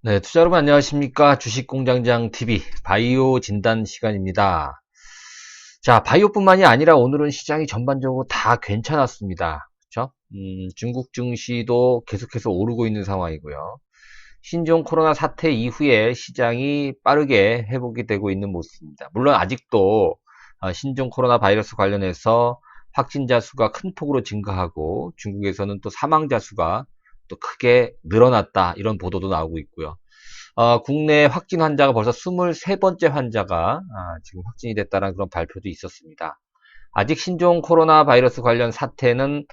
네, 투자 여러분 안녕하십니까? 주식공장장 TV 바이오 진단 시간입니다. 자, 바이오뿐만이 아니라 오늘은 시장이 전반적으로 다 괜찮았습니다. 그렇죠? 중국 증시도 계속해서 오르고 있는 상황이고요. 신종 코로나 사태 이후에 시장이 빠르게 회복이 되고 있는 모습입니다. 물론 아직도 신종 코로나 바이러스 관련해서 확진자 수가 큰 폭으로 증가하고 중국에서는 또 사망자 수가 또 크게 늘어났다 이런 보도도 나오고 있고요. 국내 확진 환자가 벌써 23번째 환자가 지금 확진이 됐다는 그런 발표도 있었습니다. 아직 신종 코로나 바이러스 관련 사태는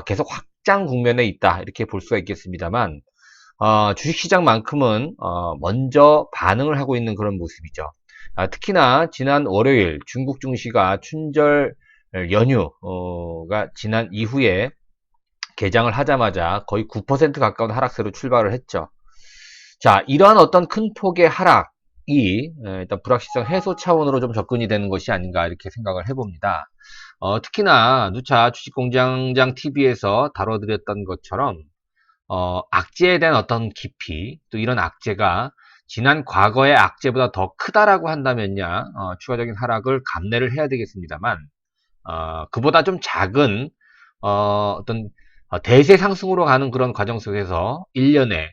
계속 확장 국면에 있다 이렇게 볼 수가 있겠습니다만 주식시장만큼은 먼저 반응을 하고 있는 그런 모습이죠. 특히나 지난 월요일 중국 증시가 춘절 연휴가 지난 이후에 개장을 하자마자 거의 9% 가까운 하락세로 출발을 했죠. 자, 이러한 어떤 큰 폭의 하락이 일단 불확실성 해소 차원으로 좀 접근이 되는 것이 아닌가 이렇게 생각을 해봅니다. 특히나 누차 주식공장장 TV에서 다뤄드렸던 것처럼 악재에 대한 어떤 깊이, 또 이런 악재가 지난 과거의 악재보다 더 크다라고 한다면야 추가적인 하락을 감내를 해야 되겠습니다만 그보다 좀 작은 어떤 대세 상승으로 가는 그런 과정 속에서 1년에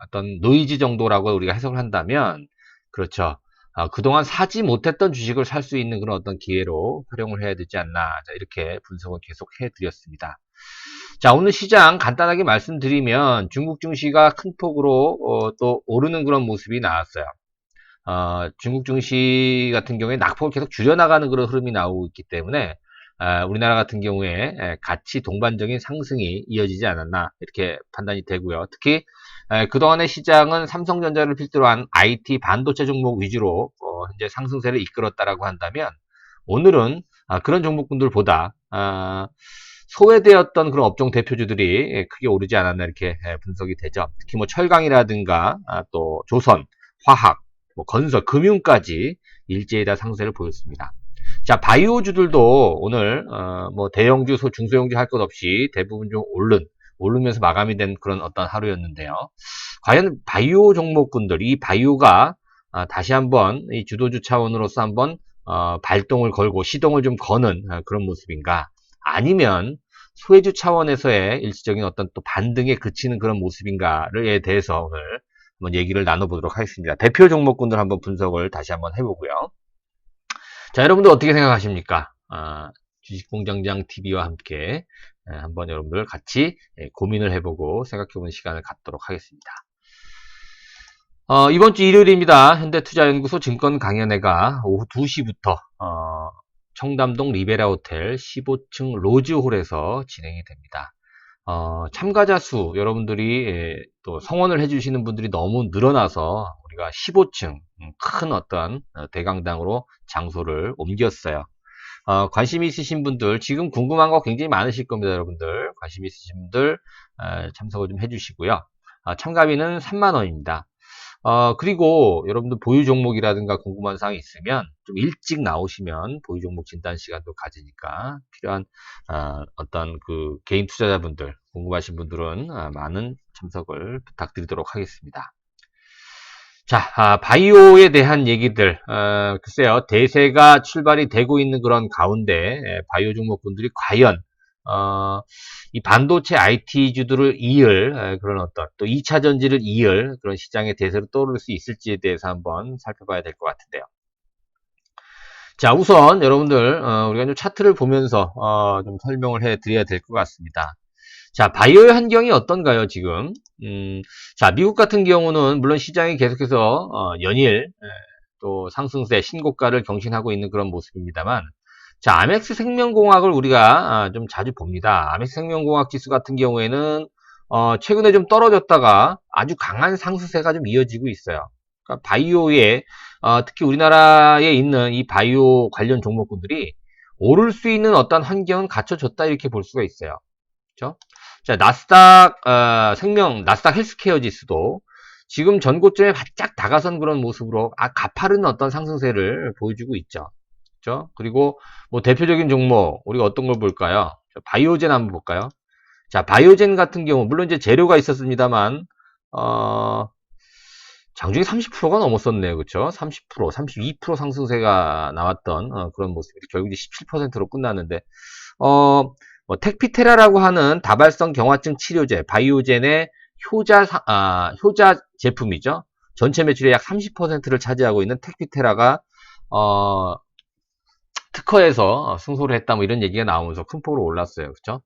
어떤 노이즈 정도라고 우리가 해석을 한다면 그렇죠. 그동안 사지 못했던 주식을 살 수 있는 그런 어떤 기회로 활용을 해야 되지 않나. 자, 이렇게 분석을 계속 해드렸습니다. 자, 오늘 시장 간단하게 말씀드리면 중국 증시가 큰 폭으로 또 오르는 그런 모습이 나왔어요. 중국 증시 같은 경우에 낙폭을 계속 줄여나가는 그런 흐름이 나오고 있기 때문에 우리나라 같은 경우에 같이 동반적인 상승이 이어지지 않았나 이렇게 판단이 되고요. 특히 그동안의 시장은 삼성전자를 필두로 한 IT 반도체 종목 위주로 현재 상승세를 이끌었다라고 한다면 오늘은 그런 종목군들보다 소외되었던 그런 업종 대표주들이 크게 오르지 않았나 이렇게 분석이 되죠. 특히 뭐 철강이라든가 또 조선, 화학, 뭐 건설, 금융까지 일제히 다 상승세를 보였습니다. 자, 바이오주들도 오늘 뭐 대형주, 중소형주 할 것 없이 대부분 좀 오르면서 마감이 된 그런 어떤 하루였는데요. 과연 바이오 종목군들, 이 바이오가 다시 한번 이 주도주 차원으로서 한번 발동을 걸고 시동을 좀 거는 그런 모습인가? 아니면 소외주 차원에서의 일시적인 어떤 또 반등에 그치는 그런 모습인가에 대해서 오늘 한번 얘기를 나눠보도록 하겠습니다. 대표 종목군들 한번 분석을 다시 한번 해보고요. 자, 여러분들 어떻게 생각하십니까? 주식공장장 TV와 함께 한번 여러분들 같이 고민을 해보고 생각해보는 시간을 갖도록 하겠습니다. 이번 주 일요일입니다. 현대투자연구소 증권강연회가 오후 2시부터 청담동 리베라 호텔 15층 로즈홀에서 진행이 됩니다. 참가자 수 여러분들이 또 성원을 해주시는 분들이 너무 늘어나서 우리가 15층 큰 어떤 대강당으로 장소를 옮겼어요. 관심 있으신 분들 지금 궁금한 거 굉장히 많으실 겁니다. 여러분들 관심 있으신 분들 참석을 좀 해주시고요. 참가비는 3만원입니다. 그리고 여러분들 보유 종목이라든가 궁금한 사항이 있으면 좀 일찍 나오시면 보유 종목 진단 시간도 가지니까 필요한 어떤 그 개인 투자자분들 궁금하신 분들은 많은 참석을 부탁드리도록 하겠습니다. 자, 바이오에 대한 얘기들 글쎄요 대세가 출발이 되고 있는 그런 가운데 바이오 종목분들이 과연 이 반도체 IT주들을 이을 그런 어떤 또 2차 전지를 이을 그런 시장의 대세로 떠오를 수 있을지에 대해서 한번 살펴봐야 될 것 같은데요. 자, 우선 여러분들 우리가 좀 차트를 보면서 좀 설명을 해드려야 될 것 같습니다. 자, 바이오의 환경이 어떤가요, 지금? 자, 미국 같은 경우는 물론 시장이 계속해서 연일 또 상승세 신고가를 경신하고 있는 그런 모습입니다만 자, 아멕스 생명공학을 우리가 좀 자주 봅니다. 아멕스 생명공학 지수 같은 경우에는 최근에 좀 떨어졌다가 아주 강한 상승세가 좀 이어지고 있어요. 그러니까 바이오에 특히 우리나라에 있는 이 바이오 관련 종목군들이 오를 수 있는 어떤 환경은 갖춰졌다 이렇게 볼 수가 있어요. 그렇죠? 자, 나스닥 헬스케어 지수도 지금 전고점에 바짝 다가선 그런 모습으로 가파른 어떤 상승세를 보여주고 있죠. 그렇죠? 그리고 뭐 대표적인 종목 우리가 어떤 걸 볼까요? 바이오젠 한번 볼까요? 자, 바이오젠 같은 경우 물론 이제 재료가 있었습니다만 장중에 30%가 넘었었네요. 그쵸? 30%, 32% 상승세가 나왔던 그런 모습이 결국 17%로 끝났는데, 뭐 택피테라라고 하는 다발성 경화증 치료제, 바이오젠의 효자 제품이죠. 전체 매출의 약 30%를 차지하고 있는 택피테라가, 특허에서 승소를 했다, 뭐 이런 얘기가 나오면서 큰 폭으로 올랐어요. 그쵸?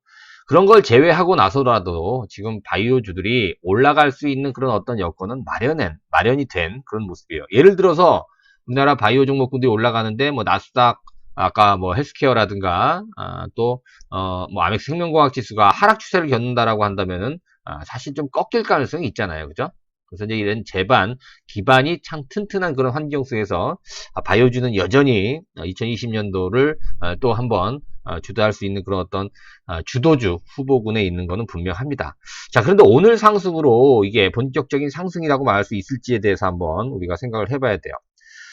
그런 걸 제외하고 나서라도 지금 바이오주들이 올라갈 수 있는 그런 어떤 여건은 마련이 된 그런 모습이에요. 예를 들어서 우리나라 바이오 종목군들이 올라가는데 뭐 나스닥 아까 뭐 헬스케어라든가 뭐 아멕스 생명공학 지수가 하락 추세를 겪는다라고 한다면은 사실 좀 꺾일 가능성이 있잖아요. 그죠? 그래서 이제 이런 기반이 참 튼튼한 그런 환경 속에서 바이오주는 여전히 2020년도를 또 한번 주도할 수 있는 그런 어떤 주도주 후보군에 있는 것은 분명합니다. 자, 그런데 오늘 상승으로 이게 본격적인 상승이라고 말할 수 있을지에 대해서 한번 우리가 생각을 해봐야 돼요.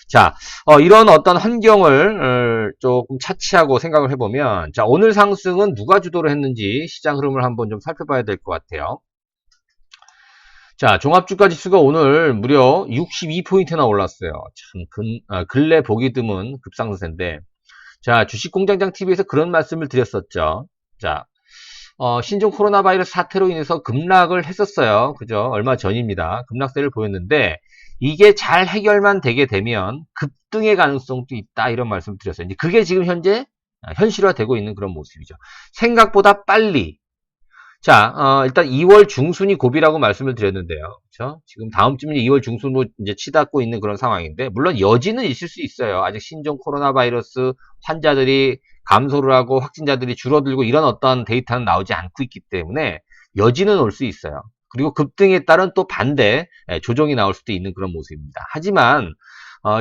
자, 이런 어떤 환경을 조금 차치하고 생각을 해보면, 자, 오늘 상승은 누가 주도를 했는지 시장 흐름을 한번 좀 살펴봐야 될 것 같아요. 자, 종합주가지수가 오늘 무려 62포인트나 올랐어요. 참, 근래 보기 드문 급상승세인데, 자, 주식공장장TV에서 그런 말씀을 드렸었죠. 자, 신종 코로나 바이러스 사태로 인해서 급락을 했었어요. 그죠? 얼마 전입니다. 급락세를 보였는데, 이게 잘 해결만 되게 되면 급등의 가능성도 있다. 이런 말씀을 드렸어요. 이제 그게 지금 현재 현실화되고 있는 그런 모습이죠. 생각보다 빨리. 자, 일단 2월 중순이 고비라고 말씀을 드렸는데요. 그렇죠? 지금 다음 주면 2월 중순으로 이제 치닫고 있는 그런 상황인데, 물론 여지는 있을 수 있어요. 아직 신종 코로나 바이러스 환자들이 감소를 하고 확진자들이 줄어들고 이런 어떤 데이터는 나오지 않고 있기 때문에 여지는 올 수 있어요. 그리고 급등에 따른 또 반대 조정이 나올 수도 있는 그런 모습입니다. 하지만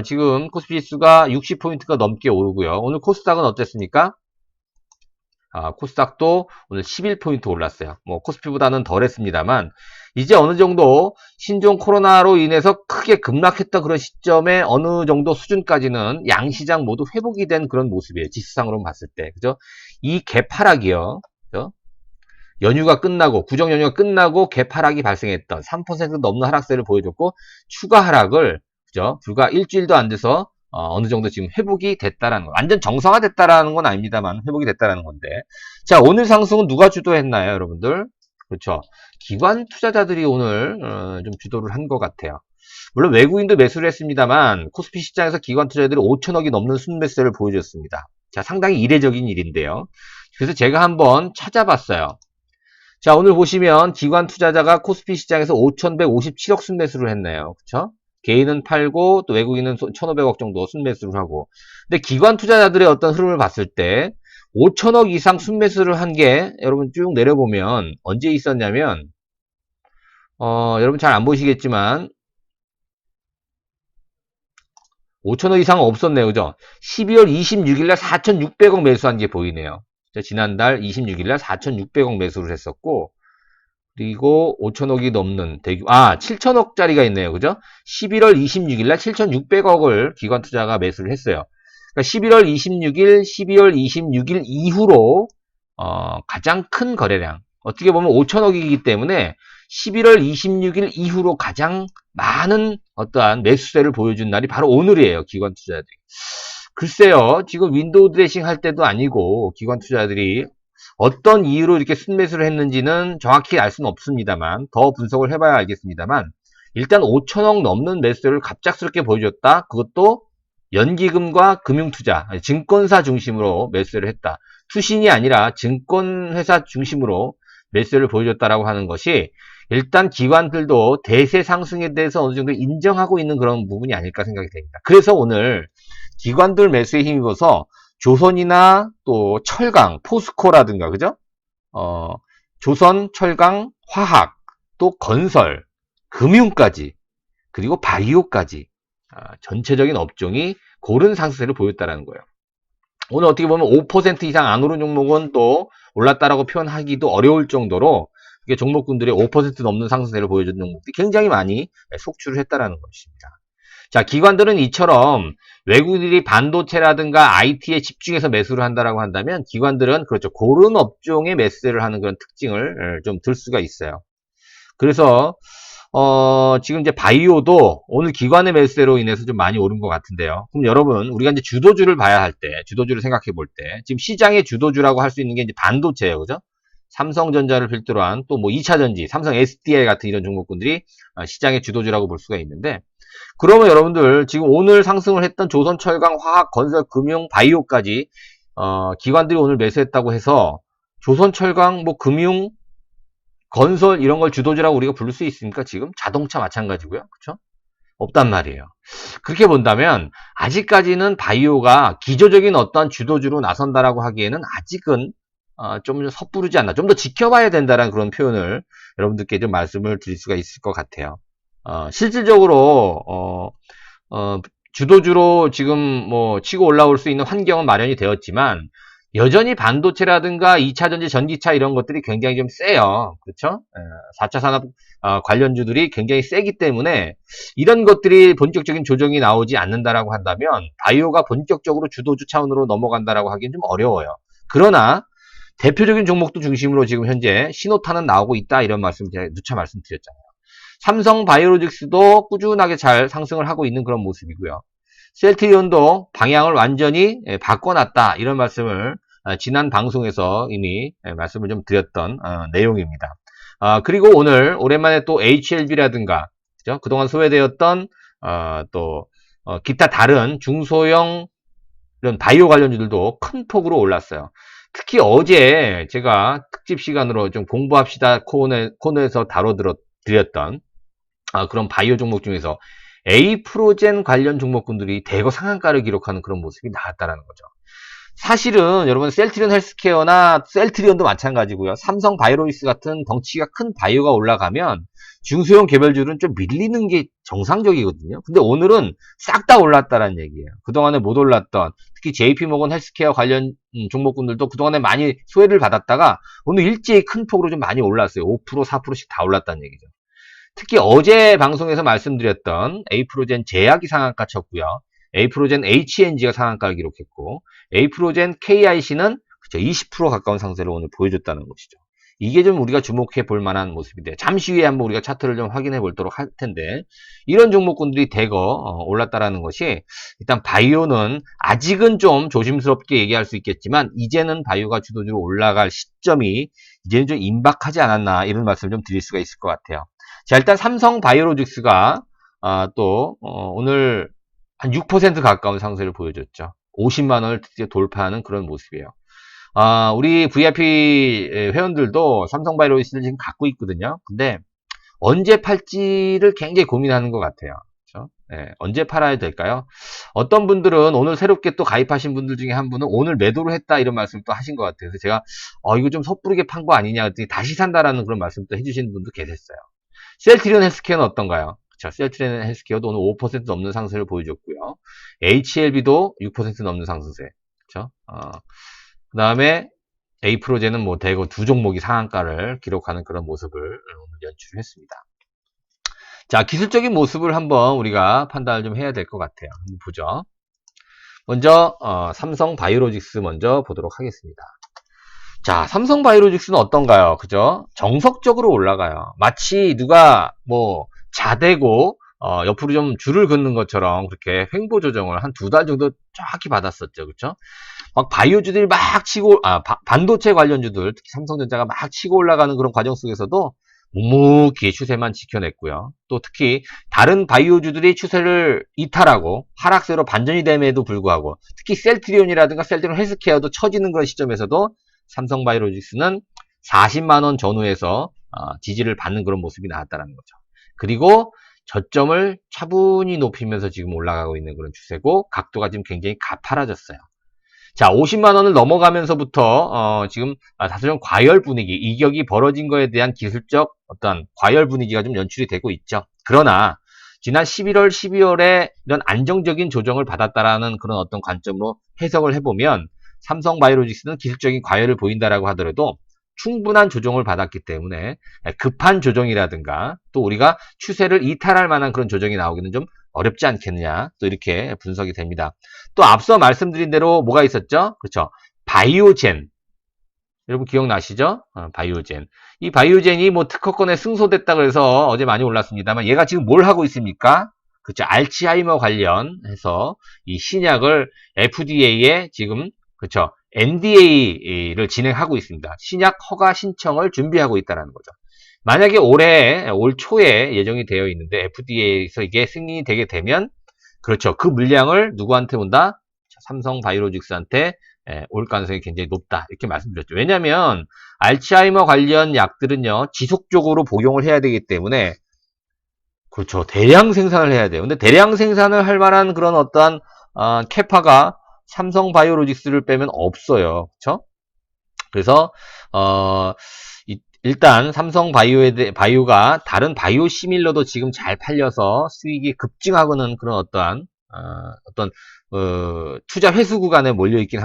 지금 코스피 지수가 60포인트가 넘게 오르고요. 오늘 코스닥은 어땠습니까? 코스닥도 오늘 11포인트 올랐어요. 뭐 코스피보다는 덜 했습니다만 이제 어느 정도 신종 코로나로 인해서 크게 급락했던 그런 시점에 어느 정도 수준까지는 양시장 모두 회복이 된 그런 모습이에요. 지수상으로 봤을 때. 그죠? 이 개파락이요. 그죠? 연휴가 끝나고 구정 연휴가 끝나고 개파락이 발생했던 3% 넘는 하락세를 보여줬고 추가 하락을 그죠? 불과 일주일도 안 돼서 어느 정도 지금 회복이 됐다라는 거. 완전 정상화됐다라는 건 아닙니다만 회복이 됐다라는 건데. 자, 오늘 상승은 누가 주도했나요, 여러분들? 그렇죠. 기관 투자자들이 오늘 좀 주도를 한 것 같아요. 물론 외국인도 매수를 했습니다만 코스피 시장에서 기관 투자자들이 5천억이 넘는 순매수를 보여줬습니다. 자, 상당히 이례적인 일인데요. 그래서 제가 한번 찾아봤어요. 자, 오늘 보시면 기관 투자자가 코스피 시장에서 5,157억 순매수를 했네요. 그쵸? 개인은 팔고 또 외국인은 1,500억 정도 순매수를 하고. 근데 기관 투자자들의 어떤 흐름을 봤을 때 5천억 이상 순매수를 한 게 여러분 쭉 내려보면 언제 있었냐면 여러분 잘 안 보시겠지만 5천억 이상은 없었네요. 그죠? 12월 26일 날 4,600억 매수한 게 보이네요. 지난달 26일 날 4,600억 매수를 했었고 그리고 5천억이 넘는 7천억짜리가 있네요. 그죠? 11월 26일 날 7,600억을 기관 투자가 매수를 했어요. 그러니까 11월 26일, 12월 26일 이후로 가장 큰 거래량. 어떻게 보면 5천억이기 때문에 11월 26일 이후로 가장 많은 어떠한 매수세를 보여준 날이 바로 오늘이에요. 기관 투자들이. 글쎄요. 지금 윈도우 드레싱 할 때도 아니고 기관 투자들이 어떤 이유로 이렇게 순매수를 했는지는 정확히 알 수는 없습니다만 더 분석을 해봐야 알겠습니다만 일단 5천억 넘는 매수세를 갑작스럽게 보여줬다. 그것도 연기금과 금융투자, 증권사 중심으로 매수를 했다. 투신이 아니라 증권회사 중심으로 매수를 보여줬다라고 하는 것이 일단 기관들도 대세 상승에 대해서 어느 정도 인정하고 있는 그런 부분이 아닐까 생각이 됩니다. 그래서 오늘 기관들 매수에 힘입어서 조선이나 또 철강, 포스코라든가 그죠? 조선, 철강, 화학, 또 건설, 금융까지 그리고 바이오까지 전체적인 업종이 고른 상승세를 보였다는 거예요. 오늘 어떻게 보면 5% 이상 안 오른 종목은 또 올랐다라고 표현하기도 어려울 정도로 이게 종목군들이 5% 넘는 상승세를 보여준 종목들이 굉장히 많이 속출을 했다라는 것입니다. 자, 기관들은 이처럼 외국인들이 반도체라든가 IT에 집중해서 매수를 한다라고 한다면 기관들은 그렇죠. 고른 업종에 매수를 하는 그런 특징을 좀 들 수가 있어요. 그래서 지금 이제 바이오도 오늘 기관의 매수세로 인해서 좀 많이 오른 것 같은데요. 그럼 여러분, 우리가 이제 주도주를 봐야 할 때, 주도주를 생각해 볼 때, 지금 시장의 주도주라고 할 수 있는 게 이제 반도체예요. 그죠? 삼성전자를 필두로 한 또 뭐 2차전지, 삼성 SDI 같은 이런 종목군들이 시장의 주도주라고 볼 수가 있는데, 그러면 여러분들, 지금 오늘 상승을 했던 조선철강, 화학, 건설, 금융, 바이오까지, 기관들이 오늘 매수했다고 해서, 조선철강, 뭐 금융, 건설 이런 걸 주도주라고 우리가 부를 수 있습니까? 지금 자동차 마찬가지고요. 그렇죠? 없단 말이에요. 그렇게 본다면 아직까지는 바이오가 기조적인 어떤 주도주로 나선다라고 하기에는 아직은 좀 섣부르지 않나. 좀 더 지켜봐야 된다라는 그런 표현을 여러분들께 좀 말씀을 드릴 수가 있을 것 같아요. 실질적으로 주도주로 지금 뭐 치고 올라올 수 있는 환경은 마련이 되었지만 여전히 반도체라든가 2차전지, 전기차 이런 것들이 굉장히 좀 세요. 그렇죠? 4차 산업 관련주들이 굉장히 세기 때문에 이런 것들이 본격적인 조정이 나오지 않는다라고 한다면 바이오가 본격적으로 주도주 차원으로 넘어간다라고 하기엔 좀 어려워요. 그러나 대표적인 종목도 중심으로 지금 현재 신호탄은 나오고 있다 이런 말씀 제가 누차 말씀드렸잖아요. 삼성 바이오로직스도 꾸준하게 잘 상승을 하고 있는 그런 모습이고요. 셀트리온도 방향을 완전히 바꿔놨다 이런 말씀을 지난 방송에서 이미 말씀을 좀 드렸던 내용입니다. 그리고 오늘 오랜만에 또 HLB라든가 그죠? 그동안 소외되었던 또 기타 다른 중소형 이런 바이오 관련주들도 큰 폭으로 올랐어요. 특히 어제 제가 특집 시간으로 좀 공부합시다 코너에서 다뤄드렸던 그런 바이오 종목 중에서 에이프로젠 관련 종목군들이 대거 상한가를 기록하는 그런 모습이 나왔다라는 거죠. 사실은 여러분 셀트리온 헬스케어나 셀트리온도 마찬가지고요. 삼성 바이오로직스 같은 덩치가 큰 바이오가 올라가면 중소형 개별주는 좀 밀리는 게 정상적이거든요. 근데 오늘은 싹 다 올랐다라는 얘기예요. 그동안에 못 올랐던 특히 JP모건 헬스케어 관련 종목군들도 그동안에 많이 소외를 받았다가 오늘 일제히 큰 폭으로 좀 많이 올랐어요. 5%, 4%씩 다 올랐다는 얘기죠. 특히 어제 방송에서 말씀드렸던 에이프로젠 제약이 상한가 쳤고요. 에이프로젠 HNG가 상한가를 기록했고 에이프로젠 KIC는 20% 가까운 상세를 오늘 보여줬다는 것이죠. 이게 좀 우리가 주목해 볼 만한 모습인데 잠시 후에 한번 우리가 차트를 좀 확인해 보도록 할 텐데 이런 종목군들이 대거 올랐다라는 것이 일단 바이오는 아직은 좀 조심스럽게 얘기할 수 있겠지만 이제는 바이오가 주도주로 올라갈 시점이 이제는 좀 임박하지 않았나 이런 말씀을 좀 드릴 수가 있을 것 같아요. 자, 일단 삼성 바이오로직스가 또 오늘 한 6% 가까운 상승을 보여줬죠. 50만 원을 드디어 돌파하는 그런 모습이에요. 우리 VIP 회원들도 삼성 바이오로직스를 지금 갖고 있거든요. 근데 언제 팔지를 굉장히 고민하는 것 같아요. 그렇죠? 네, 언제 팔아야 될까요? 어떤 분들은 오늘 새롭게 또 가입하신 분들 중에 한 분은 오늘 매도를 했다 이런 말씀을 또 하신 것 같아요. 그래서 제가 이거 좀 섣부르게 판 거 아니냐 그랬더니 다시 산다라는 그런 말씀을 또 해주시는 분도 계셨어요. 셀트리온 헬스케어는 어떤가요? 자, 셀트리온 헬스케어도 오늘 5% 넘는 상승을 보여줬고요. HLB도 6% 넘는 상승세. 그렇죠? 그 다음에 에이프로젠은 뭐 대거 두 종목이 상한가를 기록하는 그런 모습을 오늘 연출했습니다. 자, 기술적인 모습을 한번 우리가 판단을 좀 해야 될 것 같아요. 한번 보죠. 먼저 삼성 바이오로직스 먼저 보도록 하겠습니다. 자, 삼성 바이오로직스는 어떤가요? 그죠? 정석적으로 올라가요. 마치 누가 뭐 자대고 옆으로 좀 줄을 긋는 것처럼 그렇게 횡보 조정을 한 2달 정도 정확히 받았었죠. 그렇죠? 막 바이오주들이 막 치고 반도체 관련주들 특히 삼성전자가 막 치고 올라가는 그런 과정 속에서도 묵묵히 추세만 지켜냈고요. 또 특히 다른 바이오주들이 추세를 이탈하고 하락세로 반전이 됨에도 불구하고 특히 셀트리온이라든가 셀트리온 헬스케어도 처지는 그런 시점에서도 삼성 바이오로직스는 40만원 전후에서 지지를 받는 그런 모습이 나왔다는 거죠. 그리고 저점을 차분히 높이면서 지금 올라가고 있는 그런 추세고 각도가 지금 굉장히 가파라졌어요. 자, 50만원을 넘어가면서부터 지금 다소 좀 과열 분위기, 이격이 벌어진 거에 대한 기술적 어떤 과열 분위기가 좀 연출이 되고 있죠. 그러나 지난 11월, 12월에 이런 안정적인 조정을 받았다라는 그런 어떤 관점으로 해석을 해보면 삼성바이오로직스는 기술적인 과열을 보인다라고 하더라도 충분한 조정을 받았기 때문에 급한 조정이라든가 또 우리가 추세를 이탈할 만한 그런 조정이 나오기는 좀 어렵지 않겠느냐 또 이렇게 분석이 됩니다. 또 앞서 말씀드린 대로 뭐가 있었죠? 그렇죠. 바이오젠 여러분 기억나시죠? 바이오젠. 이 바이오젠이 뭐 특허권에 승소됐다 그래서 어제 많이 올랐습니다만 얘가 지금 뭘 하고 있습니까? 그쵸. 알츠하이머 관련해서 이 신약을 FDA에 지금, 그쵸. NDA를 진행하고 있습니다. 신약 허가 신청을 준비하고 있다는 거죠. 만약에 올 초에 예정이 되어 있는데 FDA에서 이게 승인이 되게 되면, 그렇죠. 그 물량을 누구한테 온다? 삼성 바이오로직스한테 올 가능성이 굉장히 높다. 이렇게 말씀드렸죠. 왜냐하면 알츠하이머 관련 약들은요. 지속적으로 복용을 해야 되기 때문에, 그렇죠. 대량 생산을 해야 돼요. 근데 대량 생산을 할 만한 그런 어떠한 캐파가 삼성 바이오로직스를 빼면 없어요. 그렇죠? 그래서 일단 삼성 바이오가 다른 바이오 시밀러도 지금 잘 팔려서 수익이 급증하고는 그런 어떠한 투자 회수 구간에 몰려있기도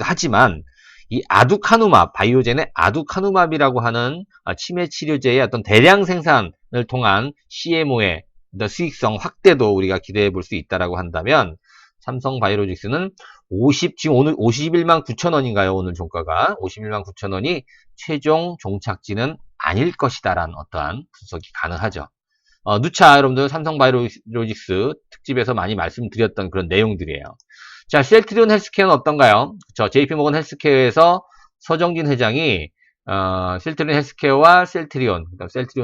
하지만, 이 아두카누맙, 바이오젠의 아두카누맙이라고 하는 치매 치료제의 어떤 대량 생산을 통한 CMO의 수익성 확대도 우리가 기대해 볼 수 있다라고 한다면, 삼성 바이오로직스는 지금 오늘 51만 9천 원인가요? 오늘 종가가 51만 9천 원이 최종 종착지는 아닐 것이다라는 어떠한 분석이 가능하죠. 누차 여러분들 삼성 바이오로직스 특집에서 많이 말씀드렸던 그런 내용들이에요. 자, 셀트리온 헬스케어는 어떤가요? 그쵸, JP모건 헬스케어에서 서정진 회장이 셀트리온 헬스케어와 셀트리온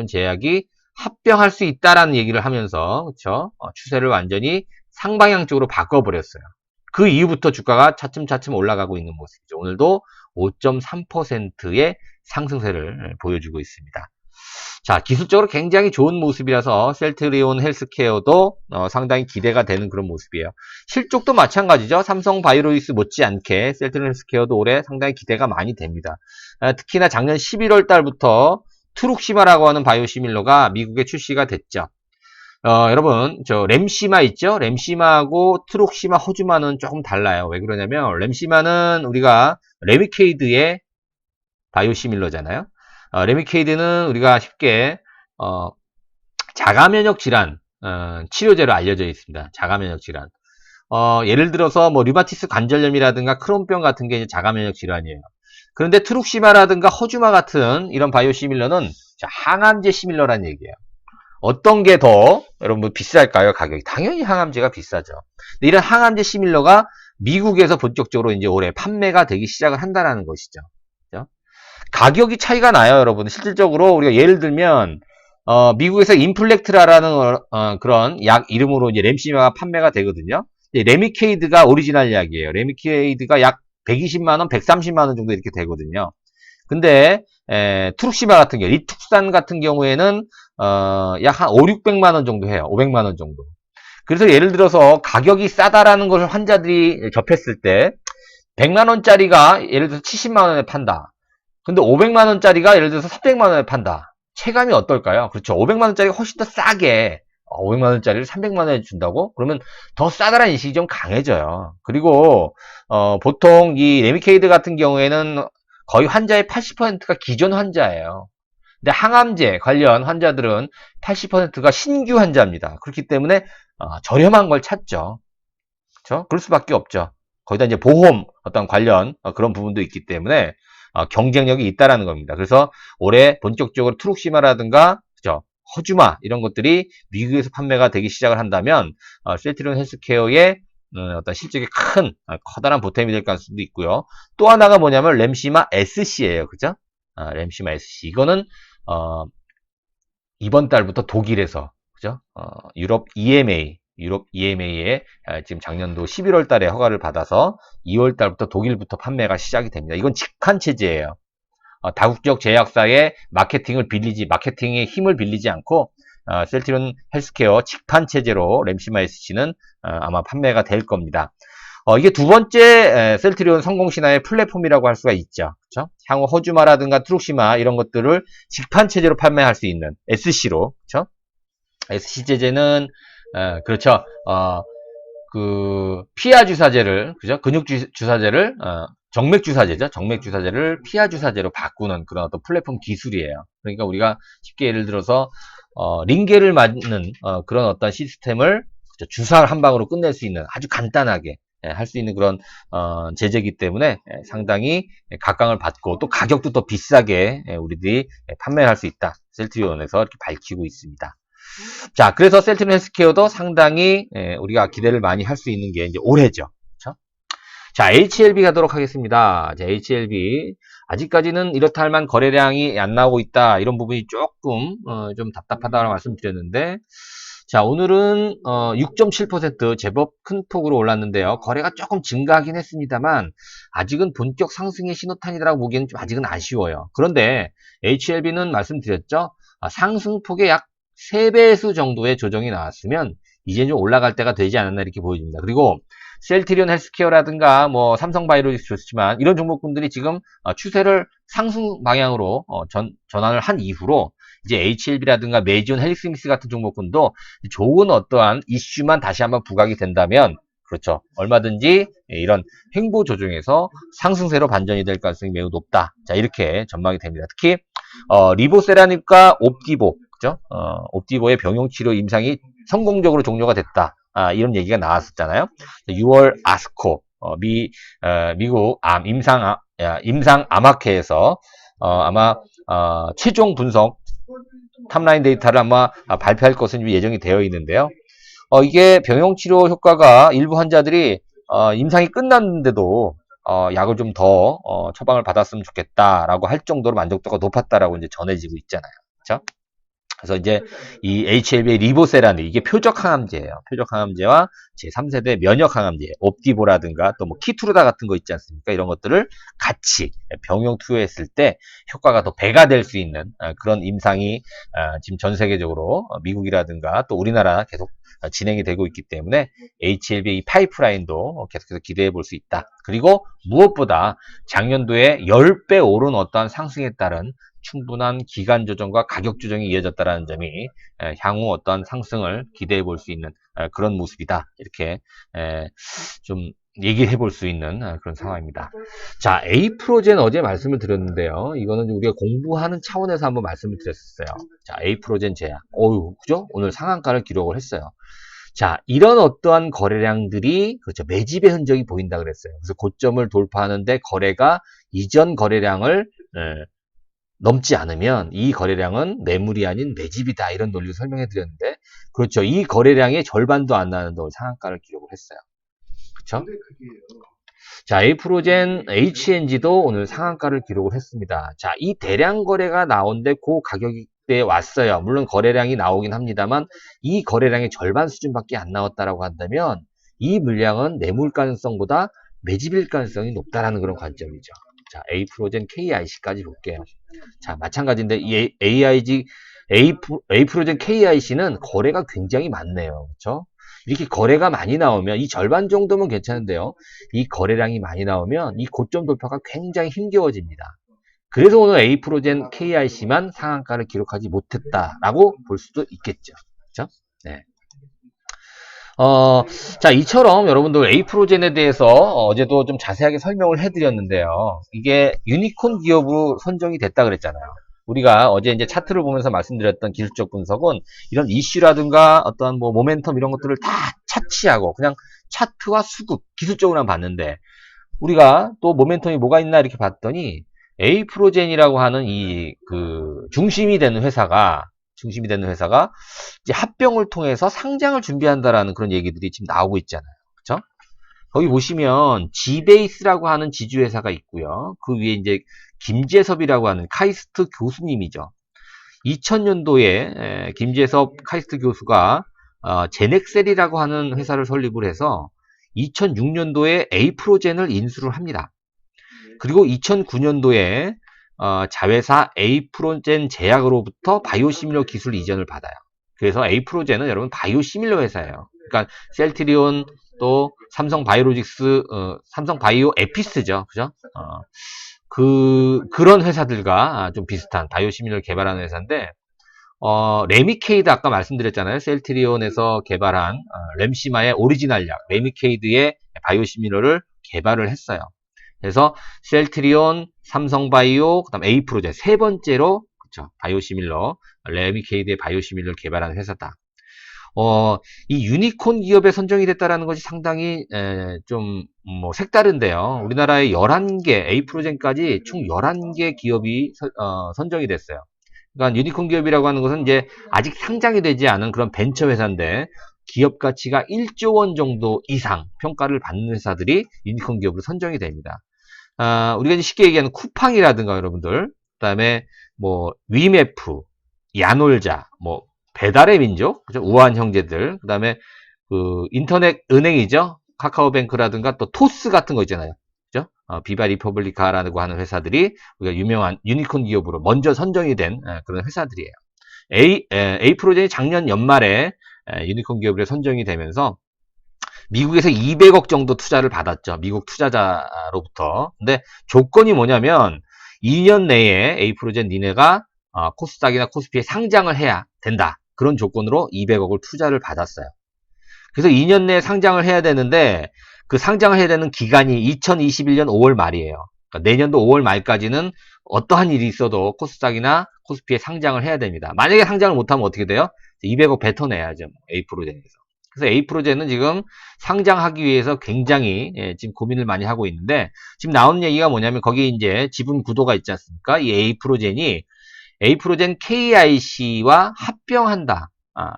제약이 합병할 수 있다라는 얘기를 하면서, 그쵸, 추세를 완전히 상방향 쪽으로 바꿔버렸어요. 그 이후부터 주가가 차츰차츰 올라가고 있는 모습이죠. 오늘도 5.3%의 상승세를 보여주고 있습니다. 자, 기술적으로 굉장히 좋은 모습이라서 셀트리온 헬스케어도 상당히 기대가 되는 그런 모습이에요. 실적도 마찬가지죠. 삼성 바이오로직스 못지않게 셀트리온 헬스케어도 올해 상당히 기대가 많이 됩니다. 특히나 작년 11월 달부터 트룩시마라고 하는 바이오시밀러가 미국에 출시가 됐죠. 여러분, 램시마 있죠? 램시마하고 트룩시마, 호주마는 조금 달라요. 왜 그러냐면, 램시마는 우리가 레미케이드의 바이오시밀러잖아요. 레미케이드는 우리가 쉽게, 자가면역 질환, 치료제로 알려져 있습니다. 자가면역 질환. 예를 들어서, 뭐, 류마티스 관절염이라든가 크론병 같은 게 이제 자가면역 질환이에요. 그런데 트룩시마라든가 호주마 같은 이런 바이오시밀러는 항암제 시밀러란 얘기예요. 어떤 게 더 여러분 비쌀까요? 가격이 당연히 항암제가 비싸죠. 근데 이런 항암제 시밀러가 미국에서 본격적으로 이제 올해 판매가 되기 시작을 한다는 것이죠. 그렇죠? 가격이 차이가 나요, 여러분. 실질적으로 우리가 예를 들면 미국에서 인플렉트라라는 그런 약 이름으로 이제 램시마가 판매가 되거든요. 레미케이드가 오리지널 약이에요. 레미케이드가 약 120만 원, 130만 원 정도 이렇게 되거든요. 근데 트룩시마 같은 경우, 리툭산 같은 경우에는 약 한 5, 600만 원 정도 해요. 500만 원 정도. 그래서 예를 들어서 가격이 싸다라는 걸 환자들이 접했을 때 100만 원짜리가 예를 들어서 70만 원에 판다. 근데 500만 원짜리가 예를 들어서 300만 원에 판다. 체감이 어떨까요? 그렇죠. 500만 원짜리가 훨씬 더 싸게 500만 원짜리를 300만 원에 준다고? 그러면 더 싸다라는 인식이 좀 강해져요. 그리고 보통 이 레미케이드 같은 경우에는 거의 환자의 80%가 기존 환자예요. 근데 항암제 관련 환자들은 80%가 신규 환자입니다. 그렇기 때문에 저렴한 걸 찾죠. 그렇죠? 그럴 수밖에 없죠. 거기다 이제 보험 어떤 관련 그런 부분도 있기 때문에 경쟁력이 있다라는 겁니다. 그래서 올해 본격적으로 트룩시마라든가 그죠? 호주마 이런 것들이 미국에서 판매가 되기 시작을 한다면 셀트리온 헬스케어의 어떤 실적이 커다란 보탬이 될 가능성도 있고요. 또 하나가 뭐냐면 램시마 SC예요. 그죠? 램시마 SC. 이거는 이번 달부터 독일에서 그죠? 유럽 EMA에 지금 작년도 11월 달에 허가를 받아서 2월 달부터 독일부터 판매가 시작이 됩니다. 이건 직판 체제예요. 다국적 제약사의 마케팅의 힘을 빌리지 않고 셀트리온 헬스케어 직판 체제로 램시마 SC는 아마 판매가 될 겁니다. 이게 두 번째 셀트리온 성공 신화의 플랫폼이라고 할 수가 있죠. 그렇죠? 향후 호주마라든가 트룩시마 이런 것들을 직판 체제로 판매할 수 있는 SC로, 그렇죠? SC 제제는 그렇죠. 그 피하 주사제를, 그죠? 근육 주사제를 정맥 주사제죠. 정맥 주사제를 피하 주사제로 바꾸는 그런 어떤 플랫폼 기술이에요. 그러니까 우리가 쉽게 예를 들어서 링겔을 맞는 그런 어떤 시스템을 주사 한 방으로 끝낼 수 있는 아주 간단하게 할 수 있는 그런 제재이기 때문에 상당히 각광을 받고 또 가격도 더 비싸게 우리들이 판매할 수 있다. 셀트리온에서 이렇게 밝히고 있습니다. 자, 그래서 셀트리온 헬스케어도 상당히 우리가 기대를 많이 할 수 있는 게 이제 올해죠. 그렇죠? 자, HLB 가도록 하겠습니다. 자, HLB 아직까지는 이렇다 할 만 거래량이 안 나오고 있다. 이런 부분이 조금 좀 답답하다고 말씀드렸는데, 자, 오늘은 6.7% 제법 큰 폭으로 올랐는데요. 거래가 조금 증가하긴 했습니다만 아직은 본격 상승의 신호탄이라고 보기에는 좀 아직은 아쉬워요. 그런데 HLB는 말씀드렸죠. 상승폭의 약 3배수 정도의 조정이 나왔으면 이제 좀 올라갈 때가 되지 않았나 이렇게 보여집니다. 그리고 셀트리온 헬스케어라든가 뭐 삼성바이오로직스 좋지만 이런 종목군들이 지금 추세를 상승 방향으로 전환을 한 이후로 이제 HLB라든가 메이지온 헬릭스미스 같은 종목군도 좋은 어떠한 이슈만 다시 한번 부각이 된다면 그렇죠. 얼마든지 이런 횡보 조정에서 상승세로 반전이 될 가능성이 매우 높다. 자, 이렇게 전망이 됩니다. 특히 리보세라닙과 옵디보, 그죠? 옵디보의 병용치료 임상이 성공적으로 종료가 됐다. 이런 얘기가 나왔었잖아요. 6월 아스코 미국 임상 암학회에서 아마 최종 분석 탑라인 데이터를 아마 발표할 것은 예정이 되어 있는데요. 이게 병용치료 효과가 일부 환자들이 임상이 끝났는데도 약을 좀 더 처방을 받았으면 좋겠다라고 할 정도로 만족도가 높았다라고 이제 전해지고 있잖아요. 그렇죠? 그래서 이제 이 HLB의 리보세라는 이게 표적 항암제예요. 표적 항암제와 제3세대 면역 항암제, 옵디보라든가 또 뭐 키투르다 같은 거 있지 않습니까? 이런 것들을 같이 병용 투여했을 때 효과가 더 배가 될 수 있는 그런 임상이 지금 전 세계적으로 미국이라든가 또 우리나라 계속 진행이 되고 있기 때문에 HLB 이 파이프라인도 계속해서 기대해 볼 수 있다. 그리고 무엇보다 작년도에 10배 오른 어떠한 상승에 따른 충분한 기간 조정과 가격 조정이 이어졌다는 점이 향후 어떠한 상승을 기대해 볼 수 있는 그런 모습이다. 이렇게 좀 얘기해 볼 수 있는 그런 상황입니다. 자, 에이프로젠 어제 말씀을 드렸는데요. 이거는 우리가 공부하는 차원에서 한번 말씀을 드렸었어요. 자, 에이프로젠 제약. 그죠? 오늘 상한가를 기록을 했어요. 자, 이런 어떠한 거래량들이 그렇죠. 매집의 흔적이 보인다 그랬어요. 그래서 고점을 돌파하는데 거래가 이전 거래량을 넘지 않으면 이 거래량은 매물이 아닌 매집이다. 이런 논리를 설명해 드렸는데 그렇죠. 이 거래량의 절반도 안 나는데 상한가를 기록을 했어요. 그렇죠? 자, 에이프로젠 HNG도 오늘 상한가를 기록을 했습니다. 자, 이 대량 거래가 나온데 그 가격대에 왔어요. 물론 거래량이 나오긴 합니다만 이 거래량의 절반 수준밖에 안 나왔다라고 한다면 이 물량은 매물 가능성보다 매집일 가능성이 높다라는 그런 관점이죠. 자, 에이프로젠 KIC까지 볼게요. 자, 마찬가지인데 이 에이프로젠 KIC는 거래가 굉장히 많네요. 그렇죠? 이렇게 거래가 많이 나오면 이 절반 정도면 괜찮은데요. 이 거래량이 많이 나오면 이 고점 돌파가 굉장히 힘겨워집니다. 그래서 오늘 에이프로젠 KIC만 상한가를 기록하지 못했다라고 볼 수도 있겠죠. 그렇죠? 네. 자, 이처럼 여러분들 에이프로젠에 대해서 어제도 좀 자세하게 설명을 해드렸는데요. 이게 유니콘 기업으로 선정이 됐다 그랬잖아요. 우리가 어제 이제 차트를 보면서 말씀드렸던 기술적 분석은 이런 이슈라든가 어떤 뭐 모멘텀 이런 것들을 다 차치하고 그냥 차트와 수급 기술적으로만 봤는데 우리가 또 모멘텀이 뭐가 있나 이렇게 봤더니 에이프로젠이라고 하는 이 중심이 되는 회사가 이제 합병을 통해서 상장을 준비한다라는 그런 얘기들이 지금 나오고 있잖아요. 그렇죠? 거기 보시면 지베이스라고 하는 지주회사가 있고요. 그 위에 이제 김재섭이라고 하는 카이스트 교수님이죠. 2000년도에 김재섭 카이스트 교수가 제넥셀이라고 하는 회사를 설립을 해서 2006년도에 에이프로젠을 인수를 합니다. 그리고 2009년도에 자회사 에이프로젠 제약으로부터 바이오시밀러 기술 이전을 받아요. 그래서 에이프로젠은 여러분 바이오시밀러 회사예요. 그러니까 셀트리온 또 삼성바이오로직스, 삼성바이오 에피스죠. 그죠? 그런 회사들과 좀 비슷한 바이오시밀러를 개발하는 회사인데 레미케이드 아까 말씀드렸잖아요. 셀트리온에서 개발한 램시마의 오리지널 약 레미케이드의 바이오시밀러를 개발을 했어요. 그래서 셀트리온, 삼성바이오, 그다음 에이프로젠 세 번째로 그렇죠. 바이오시밀러 레미케이드의 바이오시밀러를 개발한 회사다. 이 유니콘 기업에 선정이 됐다라는 것이 상당히 좀 뭐 색다른데요. 우리나라에 11개, A프로젠까지 총 11개 기업이 선정이 됐어요. 그러니까 유니콘 기업이라고 하는 것은 이제 아직 상장이 되지 않은 그런 벤처 회사인데 기업 가치가 1조 원 정도 이상 평가를 받는 회사들이 유니콘 기업으로 선정이 됩니다. 우리가 이제 쉽게 얘기하는 쿠팡이라든가 여러분들, 그다음에 뭐 위메프, 야놀자, 뭐 배달의 민족, 그죠? 우아한 형제들, 그다음에 그 인터넷 은행이죠. 카카오뱅크라든가 또 토스 같은 거 있잖아요. 그죠? 비바 리퍼블리카라고 하는 회사들이 우리가 유명한 유니콘 기업으로 먼저 선정이 된 그런 회사들이에요. A프로젠이 작년 연말에 유니콘 기업으로 선정이 되면서 미국에서 200억 정도 투자를 받았죠. 미국 투자자로부터. 근데 조건이 뭐냐면 2년 내에 A프로젠 니네가 코스닥이나 코스피에 상장을 해야 된다. 그런 조건으로 200억을 투자를 받았어요. 그래서 2년 내에 상장을 해야 되는데 그 상장을 해야 되는 기간이 2021년 5월 말이에요. 그러니까 내년도 5월 말까지는 어떠한 일이 있어도 코스닥이나 코스피에 상장을 해야 됩니다. 만약에 상장을 못하면 어떻게 돼요? 200억 뱉어내야죠. A프로젠에서. 그래서 A프로젠은 지금 상장하기 위해서 굉장히 지금 고민을 많이 하고 있는데 지금 나오는 얘기가 뭐냐면 거기 이제 지분 구도가 있지 않습니까? 이 A프로젠 KIC와 합병한다.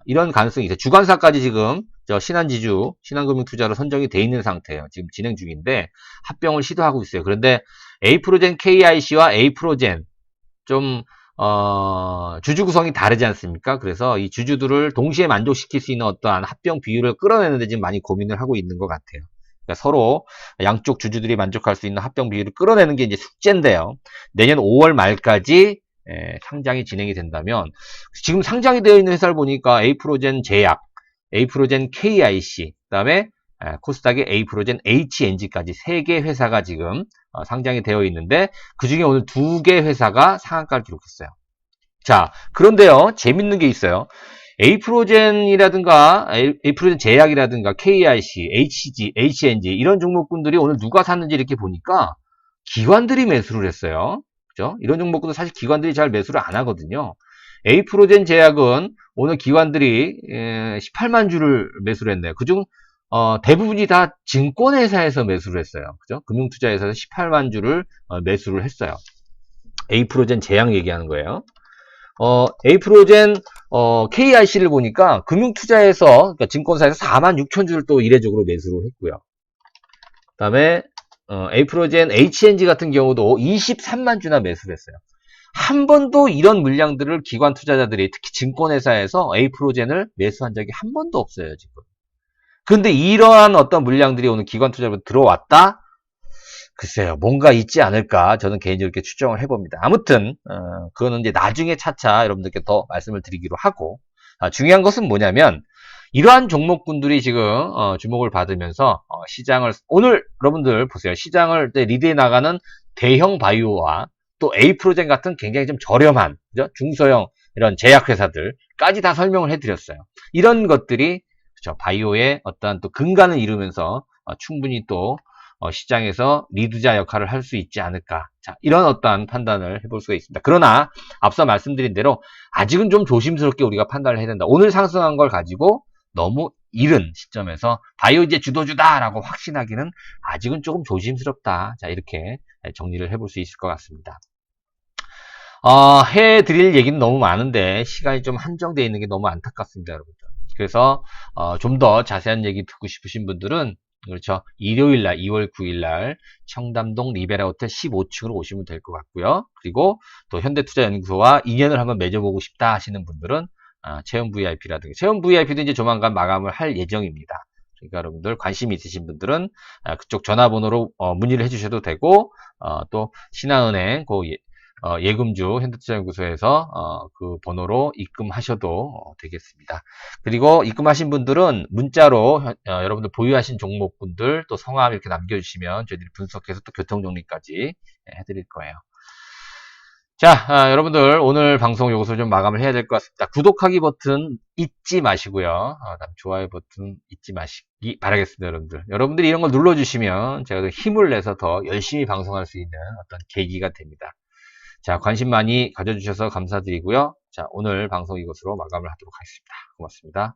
이런 가능성이 있어요. 주관사까지 지금 신한지주, 신한금융투자로 선정이 돼 있는 상태예요. 지금 진행 중인데 합병을 시도하고 있어요. 그런데 A프로젠 KIC와 A프로젠 좀 주주 구성이 다르지 않습니까? 그래서 이 주주들을 동시에 만족시킬 수 있는 어떠한 합병 비율을 끌어내는데 지금 많이 고민을 하고 있는 것 같아요. 그러니까 서로 양쪽 주주들이 만족할 수 있는 합병 비율을 끌어내는 게 이제 숙제인데요. 내년 5월 말까지 상장이 진행이 된다면 지금 상장이 되어 있는 회사를 보니까 A프로젠 제약, A프로젠 KIC, 그다음에 코스닥의 A프로젠 HNG까지 3개 회사가 지금 상장이 되어 있는데 그 중에 오늘 2개 회사가 상한가를 기록했어요. 자, 그런데요, 재밌는 게 있어요. A프로젠이라든가 A프로젠 제약이라든가 KIC, HNG 이런 종목군들이 오늘 누가 샀는지 이렇게 보니까 기관들이 매수를 했어요. 그죠? 이런 종목들도 사실 기관들이 잘 매수를 안 하거든요. A프로젠 제약은 오늘 기관들이 18만 주를 매수를 했네요. 그중 대부분이 다 증권회사에서 매수를 했어요. 그죠? 금융투자에서 18만 주를 매수를 했어요. A프로젠 제약 얘기하는 거예요. A프로젠 KIC를 보니까 금융투자에서 그러니까 증권사에서 4만 6천 주를 또 이례적으로 매수를 했고요. 그 다음에 A프로젠 HNG 같은 경우도 23만 주나 매수를 했어요. 한 번도 이런 물량들을 기관 투자자들이 특히 증권회사에서 A프로젠을 매수한 적이 한 번도 없어요, 지금. 근데 이러한 어떤 물량들이 오늘 기관 투자로 들어왔다? 글쎄요, 뭔가 있지 않을까 저는 개인적으로 이렇게 추정을 해봅니다. 아무튼 그거는 이제 나중에 차차 여러분들께 더 말씀을 드리기로 하고 중요한 것은 뭐냐면 이러한 종목군들이 지금 주목을 받으면서 시장을 오늘 여러분들 보세요. 시장을 리드해 나가는 대형 바이오와 또 A프로젠 같은 굉장히 좀 저렴한 그죠? 중소형 이런 제약회사들까지 다 설명을 해드렸어요. 이런 것들이 그렇죠? 바이오의 어떠한 또 근간을 이루면서 충분히 또 시장에서 리드자 역할을 할 수 있지 않을까. 자, 이런 어떠한 판단을 해볼 수가 있습니다. 그러나 앞서 말씀드린 대로 아직은 좀 조심스럽게 우리가 판단을 해야 된다. 오늘 상승한 걸 가지고 너무 이른 시점에서 바이오 이제 주도주다라고 확신하기는 아직은 조금 조심스럽다. 자, 이렇게 정리를 해볼 수 있을 것 같습니다. 해드릴 얘기는 너무 많은데 시간이 좀 한정되어 있는 게 너무 안타깝습니다, 여러분들. 그래서 좀 더 자세한 얘기 듣고 싶으신 분들은 그렇죠. 일요일날 2월 9일날 청담동 리베라 호텔 15층으로 오시면 될 것 같고요. 그리고 또 현대투자연구소와 인연을 한번 맺어보고 싶다 하시는 분들은 체험 VIP라든가 체험 VIP도 이제 조만간 마감을 할 예정입니다. 그러니까 여러분들 관심 있으신 분들은 그쪽 전화번호로 문의를 해주셔도 되고 또 신한은행 그 예금주 현대투자연구소에서 그 번호로 입금하셔도 되겠습니다. 그리고 입금하신 분들은 문자로 여러분들 보유하신 종목분들 또 성함 이렇게 남겨주시면 저희들이 분석해서 또 교통정리까지 해드릴 거예요. 자, 여러분들 오늘 방송 요것을 좀 마감을 해야 될 것 같습니다. 구독하기 버튼 잊지 마시고요. 좋아요 버튼 잊지 마시기 바라겠습니다, 여러분들. 여러분들이 이런 걸 눌러주시면 제가 더 힘을 내서 더 열심히 방송할 수 있는 어떤 계기가 됩니다. 자, 관심 많이 가져주셔서 감사드리고요. 자, 오늘 방송 이것으로 마감을 하도록 하겠습니다. 고맙습니다.